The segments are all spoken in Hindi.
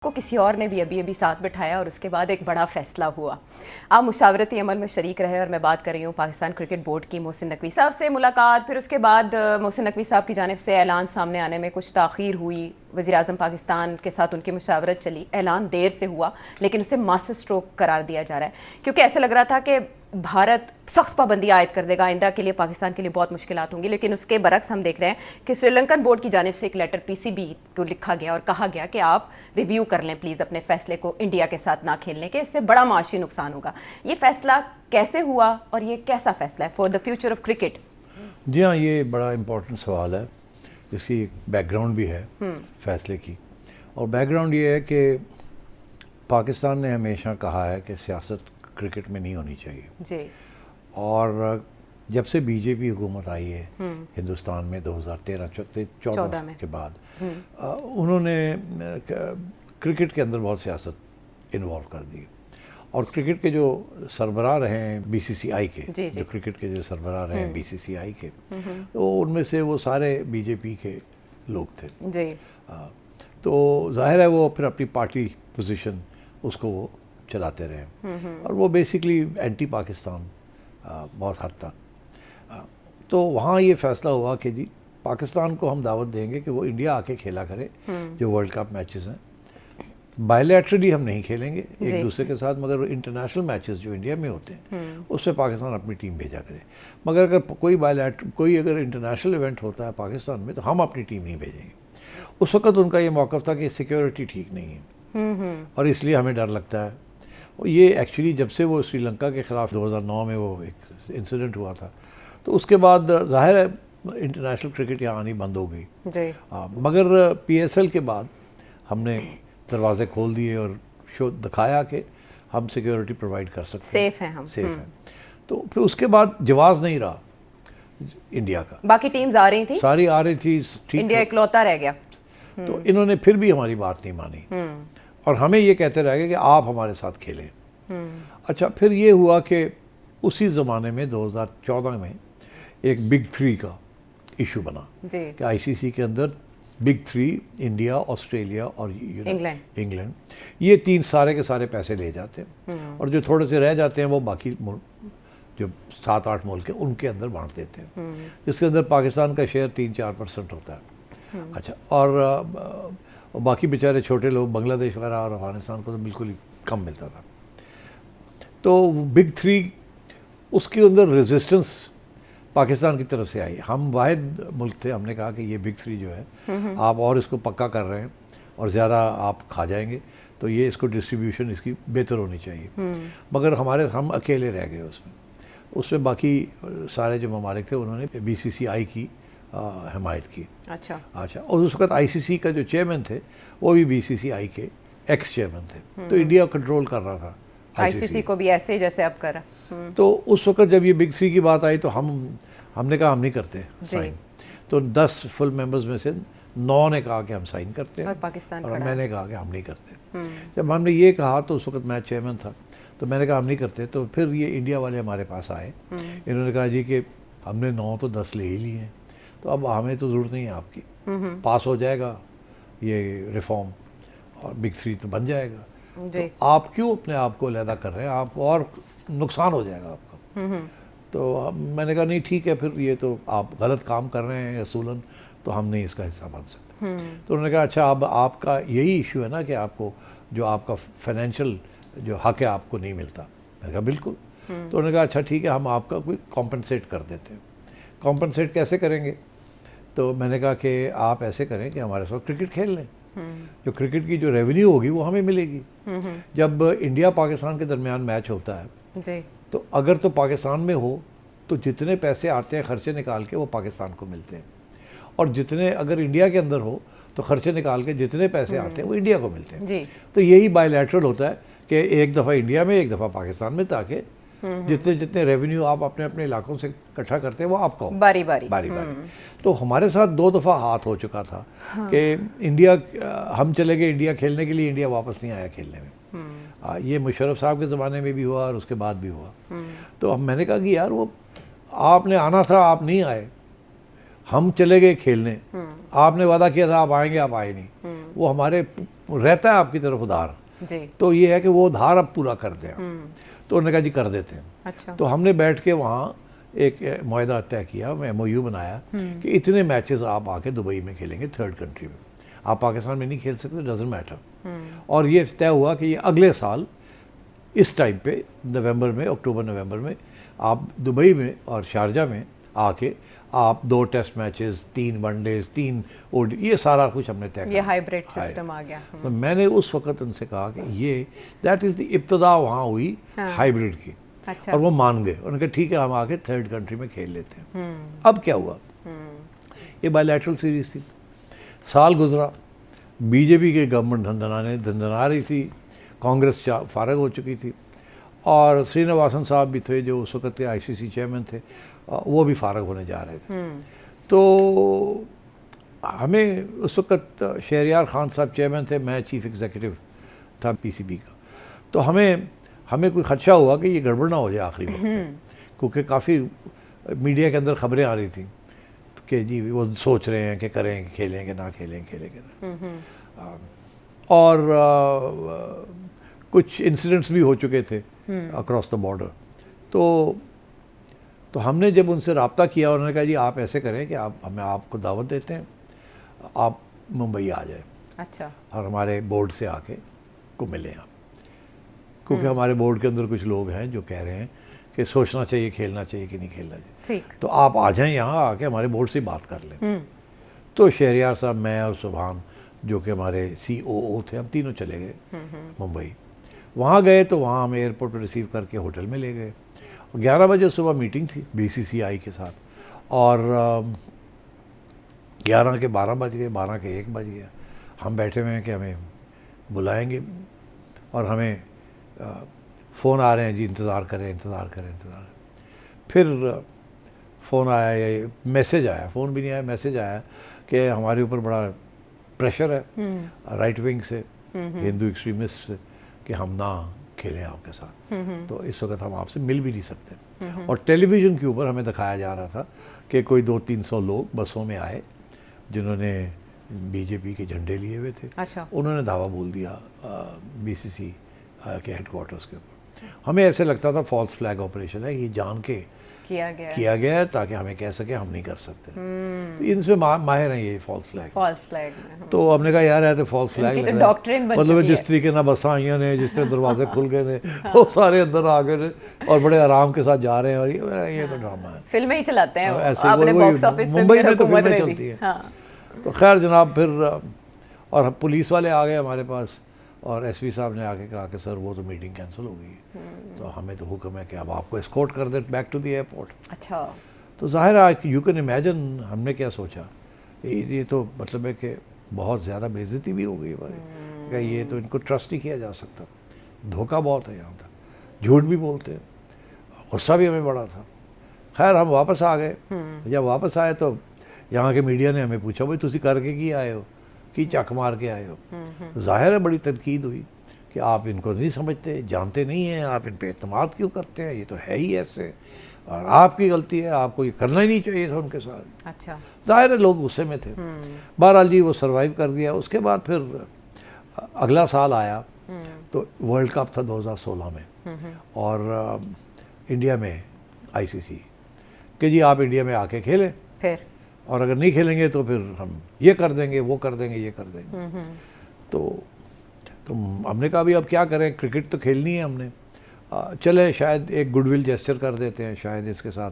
को किसी और ने भी अभी साथ बिठाया और उसके बाद एक बड़ा फैसला हुआ। आप मुशावरती अमल में शरीक रहे और मैं बात कर रही हूँ पाकिस्तान क्रिकेट बोर्ड की। मोहसिन नकवी साहब से मुलाकात, फिर उसके बाद मोहसिन नकवी साहब की जानिब से ऐलान सामने आने में कुछ ताख़ीर हुई। वज़ीर-ए-आज़म पाकिस्तान के साथ उनकी मुशावरत चली, ऐलान देर से हुआ लेकिन उसे मास्टर स्ट्रोक करार दिया जा रहा है क्योंकि ऐसे लग रहा था कि भारत सख्त पाबंदी आयद कर देगा, आइंदा के लिए पाकिस्तान के लिए बहुत मुश्किलात होंगी। लेकिन उसके बरक्स हम देख रहे हैं कि श्रीलंकन बोर्ड की जानिब से एक लेटर पीसीबी को लिखा गया और कहा गया कि आप रिव्यू कर लें प्लीज़ अपने फैसले को इंडिया के साथ ना खेलने के, इससे बड़ा माशी नुकसान होगा। ये फैसला कैसे हुआ और ये कैसा फैसला है for the future of cricket? जी हाँ, ये बड़ा इम्पोर्टेंट सवाल है, इसकी एक बैकग्राउंड भी है फैसले की। और बैकग्राउंड ये है कि पाकिस्तान ने हमेशा कहा है कि सियासत क्रिकेट में नहीं होनी चाहिए जी। और जब से बीजेपी हुकूमत आई है हिंदुस्तान में 2013-14 के बाद उन्होंने क्रिकेट के अंदर बहुत सियासत इन्वॉल्व कर दी। और क्रिकेट के जो सरबराह रहे हैं बीसीसीआई के, जो क्रिकेट के जो सरबराह रहे हैं बीसीसीआई के, तो उनमें से वो सारे बीजेपी के लोग थे जी। तो जाहिर है वो फिर अपनी पार्टी पोजीशन उसको वो चलाते रहे और वो बेसिकली एंटी पाकिस्तान बहुत हद तक। तो वहाँ ये फैसला हुआ कि जी पाकिस्तान को हम दावत देंगे कि वो इंडिया आके खेला करे जो वर्ल्ड कप मैचेस हैं। बायलैटरली हम नहीं खेलेंगे एक दूसरे के साथ, मगर इंटरनेशनल मैचेस जो इंडिया में होते हैं उसमें पाकिस्तान अपनी टीम भेजा करे। मगर अगर कोई अगर इंटरनेशनल इवेंट होता है पाकिस्तान में तो हम अपनी टीम नहीं भेजेंगे। उस वक्त उनका ये मौक़िफ़ था कि सिक्योरिटी ठीक नहीं है और इसलिए हमें डर लगता है। ये एक्चुअली जब से वो श्रीलंका के ख़िलाफ़ 2009 में वो एक इंसिडेंट हुआ था तो उसके बाद ज़ाहिर है इंटरनेशनल क्रिकेट यहाँ आनी बंद हो गई जी। मगर पीएसएल के बाद हमने दरवाजे खोल दिए और शो दिखाया कि हम सिक्योरिटी प्रोवाइड कर सकते हैं, सेफ हैं हम, सेफ हैं। तो फिर उसके बाद जवाब नहीं रहा इंडिया का। बाकी टीम्स आ रही थी, सारी आ रही थी, इंडिया इकलौता रह गया। तो इन्होंने फिर भी हमारी बात नहीं मानी और हमें ये कहते रह गए कि आप हमारे साथ खेलें। अच्छा, फिर ये हुआ कि उसी ज़माने में 2014 में एक बिग थ्री का इशू बना कि आईसीसी के अंदर बिग थ्री इंडिया, ऑस्ट्रेलिया और इंग्लैंड ये तीन सारे के सारे पैसे ले जाते हैं और जो थोड़े से रह जाते हैं वो बाकी जो 7-8 मुल्क हैं उनके अंदर बांट देते हैं, जिसके अंदर पाकिस्तान का शेयर 3-4% होता है। अच्छा, और बाकी बेचारे छोटे लोग बांग्लादेश वगैरह और अफगानिस्तान को तो बिल्कुल ही कम मिलता था। तो बिग थ्री उसके अंदर रेजिस्टेंस पाकिस्तान की तरफ से आई। हम वाहिद मुल्क थे, हमने कहा कि ये बिग थ्री जो है आप और इसको पक्का कर रहे हैं और ज़्यादा आप खा जाएंगे तो ये इसको डिस्ट्रीब्यूशन इसकी बेहतर होनी चाहिए। मगर हम अकेले रह गए उसमें बाकी सारे जो ममालिक थे उन्होंने बीसीसीआई की हिमायत की। अच्छा, और उस वक्त आईसीसी का जो चेयरमैन थे वो भी बीसीसीआई के एक्स चेयरमैन थे, तो इंडिया कंट्रोल कर रहा था आईसीसी को भी ऐसे जैसे अब करा। तो उस वक्त जब ये बिग थ्री की बात आई तो हमने कहा हम नहीं करते साइन। तो 10 फुल मेंबर्स में से 9 ने कहा कि हम साइन करते हैं और मैंने कहा कि हम नहीं करते। जब हमने ये कहा तो उस वक्त मैं चेयरमैन था तो मैंने कहा हम नहीं करते। तो फिर ये इंडिया वाले हमारे पास आए, इन्होंने कहा जी कि हमने 9 तो 10 ले ही लिए हैं तो अब हमें तो ज़रूरत नहीं है आपकी, पास हो जाएगा ये रिफॉर्म और बिग थ्री तो बन जाएगा, तो आप क्यों अपने आप को अलहदा कर रहे हैं, आपको और नुकसान हो जाएगा आपका। तो मैंने कहा नहीं ठीक है, फिर ये तो आप गलत काम कर रहे हैं असूलन, तो हम नहीं इसका हिस्सा बन सकते। तो उन्होंने कहा अच्छा अब आपका यही इशू है ना कि आपको जो आपका फाइनेंशियल जो हक है आपको नहीं मिलता। मैंने कहा बिल्कुल। तो उन्होंने कहा अच्छा ठीक है, हम आपका कोई कॉम्पनसेट कर देते हैं। कॉम्पनसेट कैसे करेंगे? तो मैंने कहा कि आप ऐसे करें कि हमारे साथ क्रिकेट खेल लें, जो क्रिकेट की जो रेवेन्यू होगी वो हमें मिलेगी। जब इंडिया पाकिस्तान के दरमियान मैच होता है तो अगर तो पाकिस्तान में हो तो जितने पैसे आते हैं खर्चे निकाल के वो पाकिस्तान को मिलते हैं, और जितने अगर इंडिया के अंदर हो तो खर्चे निकाल के जितने पैसे आते हैं वो इंडिया को मिलते हैं। तो यही बायलैटरल होता है कि एक दफ़ा इंडिया में एक दफ़ा पाकिस्तान में, ताकि जितने जितने रेवेन्यू आप अपने अपने इलाकों से इकट्ठा करते हैं वो आपका हो बारी बारी। तो हमारे साथ 2 दफ़ा हाथ हो चुका था कि इंडिया हम चले गए इंडिया खेलने के लिए, इंडिया वापस नहीं आया खेलने में। ये मुशर्रफ साहब के ज़माने में भी हुआ और उसके बाद भी हुआ। तो मैंने कहा कि यार वो आपने आना था, आप नहीं आए, हम चले गए खेलने, आपने वादा किया था आप आएंगे, आप आए नहीं। वो हमारे रहता है आपकी तरफ उधार जी। तो ये है कि वो उधार अब पूरा कर दें। तो उन्होंने कहा जी कर देते हैं। अच्छा। तो हमने बैठ के वहाँ एक मुआहदा तय किया, MOU बनाया कि इतने मैचेस आप आके दुबई में खेलेंगे, थर्ड कंट्री में। आप पाकिस्तान में नहीं खेल सकते, डजंट मैटर। और ये तय हुआ कि ये अगले साल इस टाइम पे नवंबर में, अक्टूबर नवंबर में आप दुबई में और शारजा में आके आप 2 टेस्ट मैचेस, 3 वनडेज, 3 ODI, ये सारा कुछ हमने तय किया। ये हाइब्रिड सिस्टम आ गया। तो मैंने उस वक्त उनसे कहा कि ये दैट इज़ द इब्तदा वहाँ हुई हाइब्रिड की। अच्छा। और वो मान गए, उन्होंने कहा ठीक है हम आके थर्ड कंट्री में खेल लेते हैं। अब क्या हुआ, ये बायलैटरल सीरीज थी, साल गुजरा, बीजेपी की गवर्नमेंट धंधना रही थी, कांग्रेस फारग हो चुकी थी, और श्रीनिवासन साहब भी थे जो उस वक्त के ICC चेयरमैन थे, वो भी फारग होने जा रहे थे। तो हमें उस वक्त शहरयार खान साहब चेयरमैन थे, मैं चीफ एग्जीक्यूटिव था PCB का। तो हमें कोई खदशा हुआ कि ये गड़बड़ ना हो जाए आखिरी वक्त में, क्योंकि काफ़ी मीडिया के अंदर खबरें आ रही थी कि जी वो सोच रहे हैं कि करें, खेलें कि ना खेलें, खेलें कि ना। और कुछ इंसिडेंट्स भी हो चुके थे अक्रॉस द बॉर्डर। तो हमने जब उनसे रब्ता किया, उन्होंने कहा जी आप ऐसे करें कि हमें आपको दावत देते हैं, आप मुंबई आ जाए। अच्छा। और हमारे बोर्ड से आके को मिलें आप, क्योंकि हमारे बोर्ड के अंदर कुछ लोग हैं जो कह रहे हैं कि सोचना चाहिए, खेलना चाहिए कि नहीं खेलना चाहिए। ठीक। तो आप आ जाएं यहाँ, आके हमारे बोर्ड से बात कर लें। तो शहरयार साहब, मैं और सुभान जो कि हमारे COO थे, हम तीनों चले गए मुंबई। वहाँ गए तो वहाँ हमें एयरपोर्ट पर रिसीव करके होटल में ले गए। 11 बजे सुबह मीटिंग थी BCCI के साथ, और 11 के 12 बज गए, 12 के 1 बज गया। हम बैठे हुए हैं कि हमें बुलाएंगे, और हमें फ़ोन आ रहे हैं जी इंतज़ार करें। फिर फ़ोन आया, ये मैसेज आया, फ़ोन भी नहीं आया, मैसेज आया कि हमारे ऊपर बड़ा प्रेशर है राइट विंग से, हिंदू एक्सट्रीमिस्ट से, कि हम ना खेलें आपके साथ। तो इस वक्त हम आपसे मिल भी नहीं सकते। और टेलीविज़न के ऊपर हमें दिखाया जा रहा था कि कोई 200-300 लोग बसों में आए जिन्होंने बीजेपी के झंडे लिए हुए थे। अच्छा। उन्होंने धावा बोल दिया BCC के हेडक्वार्टर्स के ऊपर। हमें ऐसे लगता था फॉल्स फ्लैग ऑपरेशन है, ये जान के किया गया है ताकि हमें कह सके हम नहीं कर सकते। तो इनसे माहिर हैं ये फॉल्स फ्लैग। तो हमने कहा यार है तो फॉल्स फ्लैग लग रहा है, मतलब जिस तरीके ना बसा आइया ने, जिस तरह दरवाजे खुल गए ने, वो सारे अंदर आ गए और बड़े आराम के साथ जा रहे हैं, और ये तो ड्रामा है। फिल्में ही चलाते हैं ऐसे मुंबई में तो फिल्में चलती हैं। तो खैर जनाब, फिर और पुलिस वाले आ गए हमारे पास, और SP साहब ने आके कहा कि सर वो तो मीटिंग कैंसिल हो गई है, तो हमें तो हुक्म है कि अब आपको एस्कॉर्ट कर दे बैक टू द एयरपोर्ट। अच्छा। तो जाहिर है यू कैन इमेजिन हमने क्या सोचा, ये तो मतलब है कि बहुत ज़्यादा बेइज्जती भी हो गई हमारी, कि ये तो इनको ट्रस्ट नहीं किया जा सकता, धोखा बहुत है यहाँ तक, झूठ भी बोलते हैं, गुस्सा भी हमें बड़ा था। खैर हम वापस आ गए। जब वापस आए तो यहाँ के मीडिया ने हमें पूछा भाई तुसी करके की आए हो, की चक मार के आए हो। जाहिर है बड़ी तनकीद हुई कि आप इनको नहीं समझते, जानते नहीं हैं, आप इन पे एतमाद क्यों करते हैं, ये तो है ही ऐसे, और आपकी गलती है, आपको ये करना ही नहीं चाहिए था उनके साथ। अच्छा। जाहिर है लोग गुस्से में थे। बहरहाल जी वो सर्वाइव कर दिया। उसके बाद फिर अगला साल आया तो वर्ल्ड कप था 2016 में, और इंडिया में ICC कि जी आप इंडिया में आके खेलें, फिर और अगर नहीं खेलेंगे तो फिर हम ये कर देंगे, वो कर देंगे, ये कर देंगे। तो हमने कहा भी अब क्या करें, क्रिकेट तो खेलनी है हमने, चले शायद एक गुडविल जेस्चर कर देते हैं, शायद इसके साथ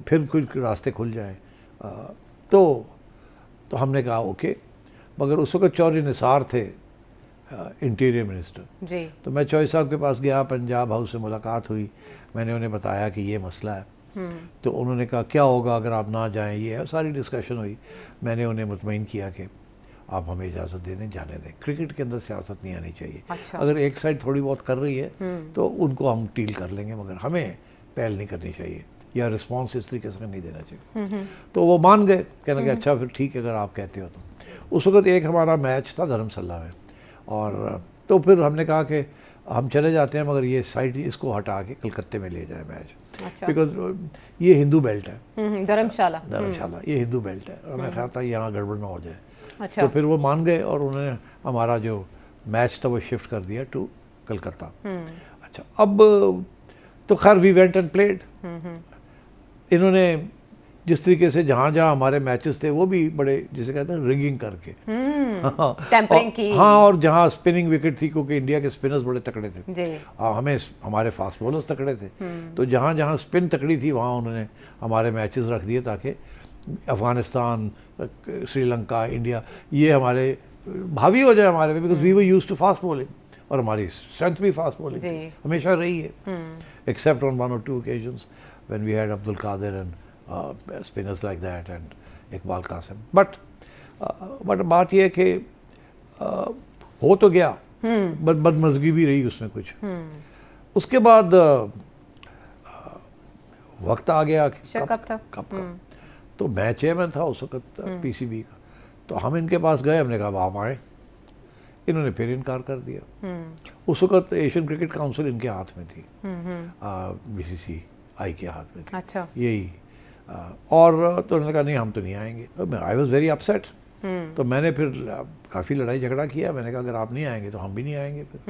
फिर कुछ रास्ते खुल जाए। तो हमने कहा ओके। मगर उस वक्त चौधरी निसार थे इंटीरियर मिनिस्टर जी। तो मैं चौधरी साहब के पास गया, पंजाब हाउस से मुलाकात हुई, मैंने उन्हें बताया कि ये मसला है। तो उन्होंने कहा क्या होगा अगर आप ना जाएं, ये है, सारी डिस्कशन हुई। मैंने उन्हें मुतमईन किया कि आप हमें इजाज़त दे दें, जाने दें, क्रिकेट के अंदर सियासत नहीं आनी चाहिए। अच्छा। अगर एक साइड थोड़ी बहुत कर रही है तो उनको हम डील कर लेंगे, मगर हमें पहल नहीं करनी चाहिए या रिस्पॉन्स इस तरीके से नहीं देना चाहिए। तो वो मान गए, कहने लगे अच्छा फिर ठीक है अगर आप कहते हो तो। उस वक्त एक हमारा मैच था धर्मशाला में, और तो फिर हमने कहा कि हम चले जाते हैं मगर ये साइड इसको हटा के कलकत्ते में ले जाए मैच। अच्छा। बिकॉज ये हिंदू बेल्ट है, धर्मशाला ये हिंदू बेल्ट है, और हमें ख्याल था यहाँ गड़बड़ ना हो जाए। अच्छा। तो फिर वो मान गए और उन्होंने हमारा जो मैच था वो शिफ्ट कर दिया टू कलकत्ता। अच्छा, अब तो खैर वी वेंट एंड प्लेड। इन्होंने जिस तरीके से जहाँ जहाँ हमारे मैचेस थे वो भी बड़े, जिसे कहते हैं, रिगिंग करके, टेम्परिंग की। हाँ, और जहाँ स्पिनिंग विकेट थी, क्योंकि इंडिया के स्पिनर्स बड़े तकड़े थे जी। हमें हमारे फास्ट बॉलर्स तकड़े थे, तो जहाँ जहाँ स्पिन तकड़ी थी वहाँ उन्होंने हमारे मैचेस रख दिए ताकि अफ़गानिस्तान, श्रीलंका, इंडिया ये हमारे भावी हो जाए हमारे पे, because we were used to fast bowling और हमारी स्ट्रेंथ भी फास्ट बॉलिंग थी, हमेशा रही है, except on 1 or 2 occasions when we had Abdul Qadir and spinners like that and Iqbal Qasim, but बात ये है कि हो तो गया, बदमज़गी भी रही उसमें कुछ। उसके बाद वक्त आ गया कब का, तो मैं चेयरमैन था उस वक्त पीसीबी का, तो हम इनके पास गए, हमने कहा आप आए, इन्होंने फिर इनकार कर दिया। उस वक्त एशियन क्रिकेट काउंसिल इनके हाथ में थी, बीसीसीआई के हाथ में थी। अच्छा। यही और तो उन्होंने कहा नहीं हम तो नहीं आएंगे। I was very upset. तो मैंने फिर काफ़ी लड़ाई झगड़ा किया, मैंने कहा अगर आप नहीं आएंगे तो हम भी नहीं आएंगे फिर।